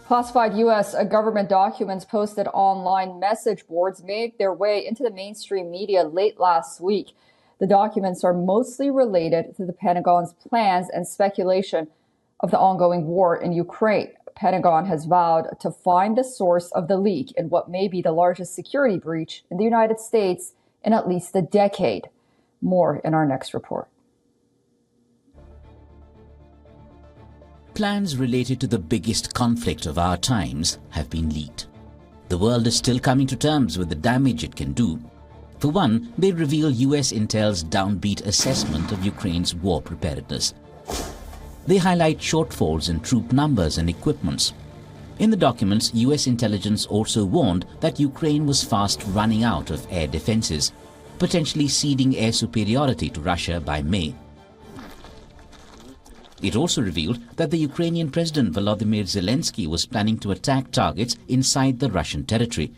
Classified U.S. government documents posted online message boards made their way into the mainstream media late last week. The documents are mostly related to the Pentagon's plans and speculation of the ongoing war in Ukraine. The Pentagon has vowed to find the source of the leak in what may be the largest security breach in the United States in at least a decade. More in our next report. Plans related to the biggest conflict of our times have been leaked. The world is still coming to terms with the damage it can do. For one, they reveal US intel's downbeat assessment of Ukraine's war preparedness. They highlight shortfalls in troop numbers and equipments. In the documents, US intelligence also warned that Ukraine was fast running out of air defenses, potentially ceding air superiority to Russia by May. It also revealed that the Ukrainian President Volodymyr Zelensky was planning to attack targets inside the Russian territory.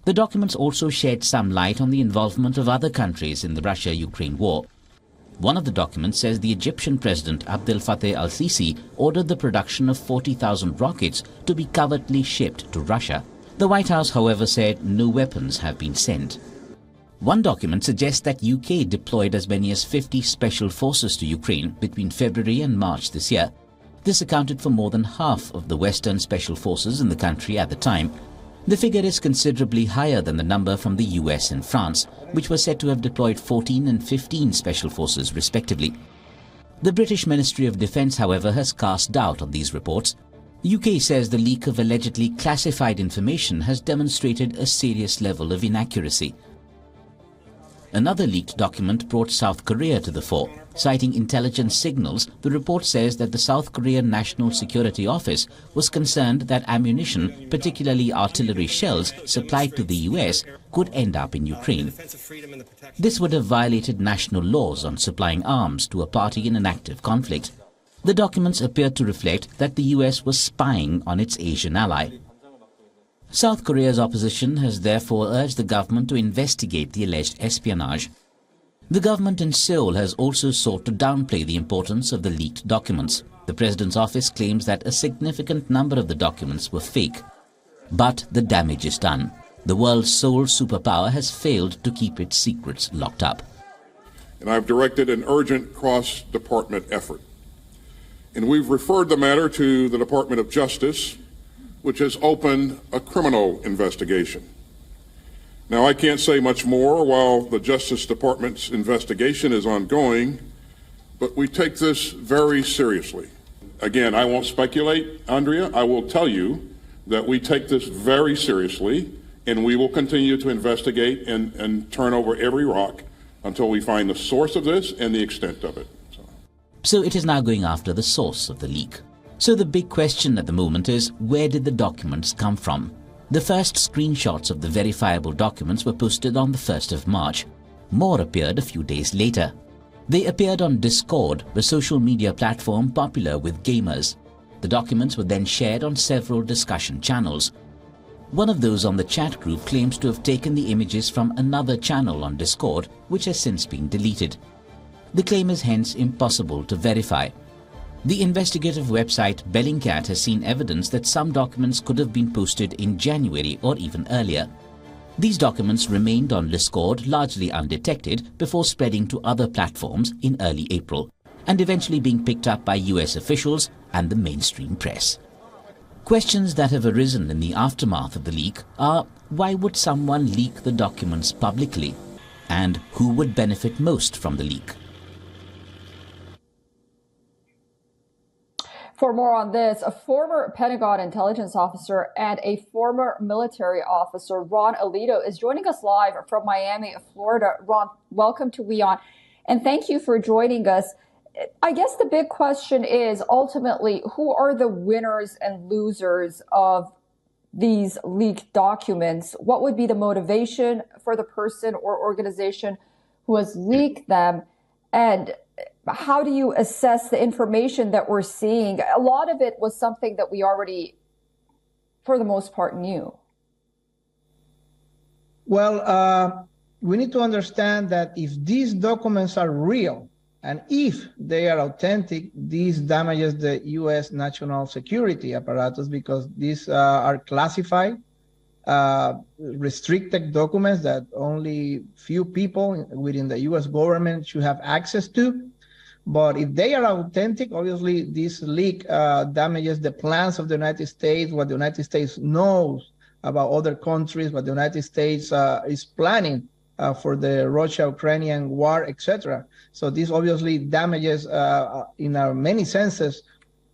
The documents also shed some light on the involvement of other countries in the Russia-Ukraine war. One of the documents says the Egyptian President Abdel Fattah al-Sisi ordered the production of 40,000 rockets to be covertly shipped to Russia. The White House, however, said no weapons have been sent. One document suggests that UK deployed as many as 50 special forces to Ukraine between February and March this year. This accounted for more than half of the Western special forces in the country at the time. The figure is considerably higher than the number from the US and France, which were said to have deployed 14 and 15 special forces respectively. The British Ministry of Defence, however, has cast doubt on these reports. The UK says the leak of allegedly classified information has demonstrated a serious level of inaccuracy. Another leaked document brought South Korea to the fore. Citing intelligence signals, the report says that the South Korean National Security Office was concerned that ammunition, particularly artillery shells, supplied to the US could end up in Ukraine. This would have violated national laws on supplying arms to a party in an active conflict. The documents appeared to reflect that the US was spying on its Asian ally. South Korea's opposition has therefore urged the government to investigate the alleged espionage. The government in Seoul has also sought to downplay the importance of the leaked documents. The president's office claims that a significant number of the documents were fake. But the damage is done. The world's sole superpower has failed to keep its secrets locked up. And I've directed an urgent cross-department effort. And we've referred the matter to the Department of Justice, which has opened a criminal investigation. Now, I can't say much more while the Justice Department's investigation is ongoing, but we take this very seriously. Again, I won't speculate, Andrea. I will tell you that we take this very seriously, and we will continue to investigate and turn over every rock until we find the source of this and the extent of it. So it is now going after the source of the leak. So the big question at the moment is, where did the documents come from? The first screenshots of the verifiable documents were posted on the 1st of March. More appeared a few days later. They appeared on Discord, a social media platform popular with gamers. The documents were then shared on several discussion channels. One of those on the chat group claims to have taken the images from another channel on Discord, which has since been deleted. The claim is hence impossible to verify. The investigative website Bellingcat has seen evidence that some documents could have been posted in January or even earlier. These documents remained on Discord largely undetected before spreading to other platforms in early April and eventually being picked up by US officials and the mainstream press. Questions that have arisen in the aftermath of the leak are, why would someone leak the documents publicly? And who would benefit most from the leak? For more on this, a former Pentagon intelligence officer and a former military officer, Ron Alito, is joining us live from Miami, Florida. Ron, welcome to WION, and thank you for joining us. I guess the big question is, ultimately, who are the winners and losers of these leaked documents? What would be the motivation for the person or organization who has leaked them? And how do you assess the information that we're seeing? A lot of it was something that we already, for the most part, knew. Well, we need to understand that if these documents are real, And if they are authentic, this damages the U.S. national security apparatus because these are classified, restricted documents that only few people within the U.S. government should have access to. But if they are authentic, obviously this leak damages the plans of the United States, what the United States knows about other countries, what the United States is planning for the Russia-Ukrainian war, etc. So this obviously damages, in many senses,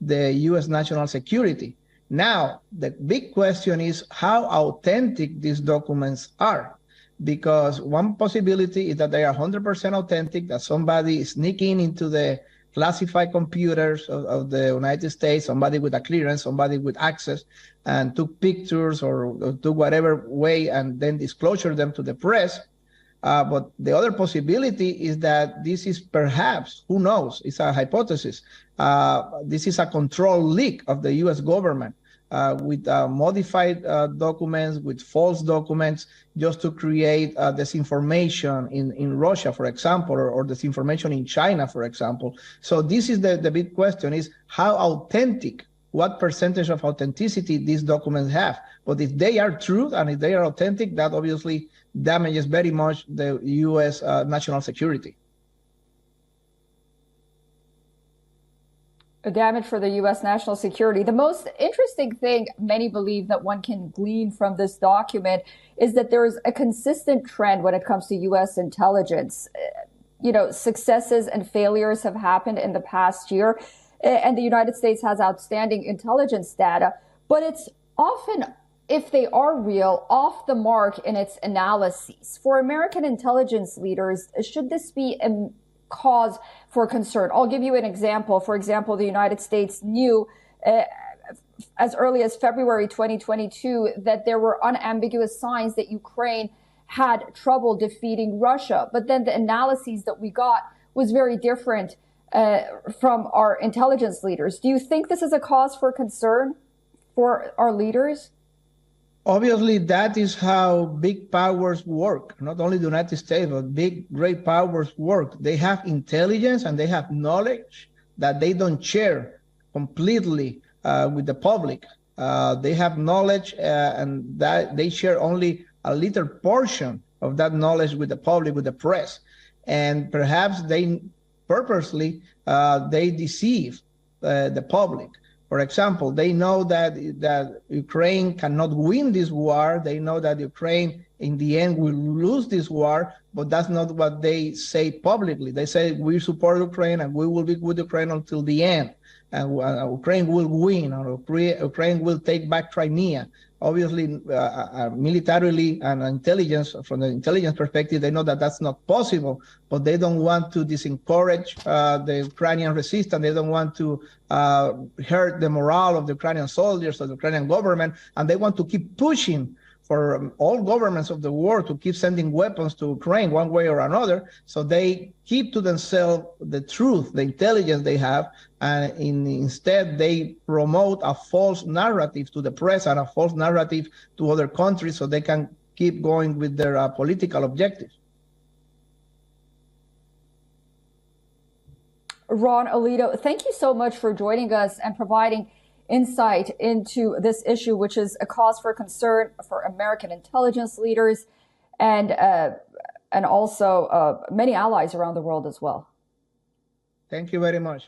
the U.S. national security. Now, the big question is how authentic these documents are, because one possibility is that they are 100% authentic, that somebody is sneaking into the classified computers of the United States, somebody with a clearance, somebody with access, and took pictures or took whatever way and then disclosure them to the press. But the other possibility is that this is perhaps, who knows, it's a hypothesis. This is a controlled leak of the U.S. government with modified documents, with false documents, just to create disinformation in Russia, for example, or disinformation in China, for example. So this is the big question, is how authentic, what percentage of authenticity these documents have. But if they are true and if they are authentic, that obviously damages very much the U.S. National security. A damage for the U.S. national security. The most interesting thing many believe that one can glean from this document is that there is a consistent trend when it comes to U.S. intelligence. You know, successes and failures have happened in the past year, and the United States has outstanding intelligence data, but it's often, if they are real, off the mark in its analyses. For American intelligence leaders, should this be a cause for concern? I'll give you an example. For example, the United States knew as early as February 2022 that there were unambiguous signs that Ukraine had trouble defeating Russia. But then the analyses that we got was very different from our intelligence leaders. Do you think this is a cause for concern for our leaders? Obviously, that is how big powers work. Not only the United States, but big, great powers work. They have intelligence and they have knowledge that they don't share completely with the public. They have knowledge and that they share only a little portion of that knowledge with the public, with the press. And perhaps they purposely, they deceive the public. For example, they know that Ukraine cannot win this war. They know that Ukraine, in the end, will lose this war, but that's not what they say publicly. They say, we support Ukraine and we will be with Ukraine until the end. And Ukraine will win, or Ukraine will take back Crimea. Obviously, militarily and intelligence, from the intelligence perspective, they know that that's not possible, but they don't want to disencourage the Ukrainian resistance. They don't want to hurt the morale of the Ukrainian soldiers or the Ukrainian government, and they want to keep pushing for all governments of the world to keep sending weapons to Ukraine one way or another. So they keep to themselves the truth, the intelligence they have, and instead they promote a false narrative to the press and a false narrative to other countries so they can keep going with their political objectives. Ron Alito, thank you so much for joining us and providing insight into this issue, which is a cause for concern for American intelligence leaders and also many allies around the world as well. Thank you very much.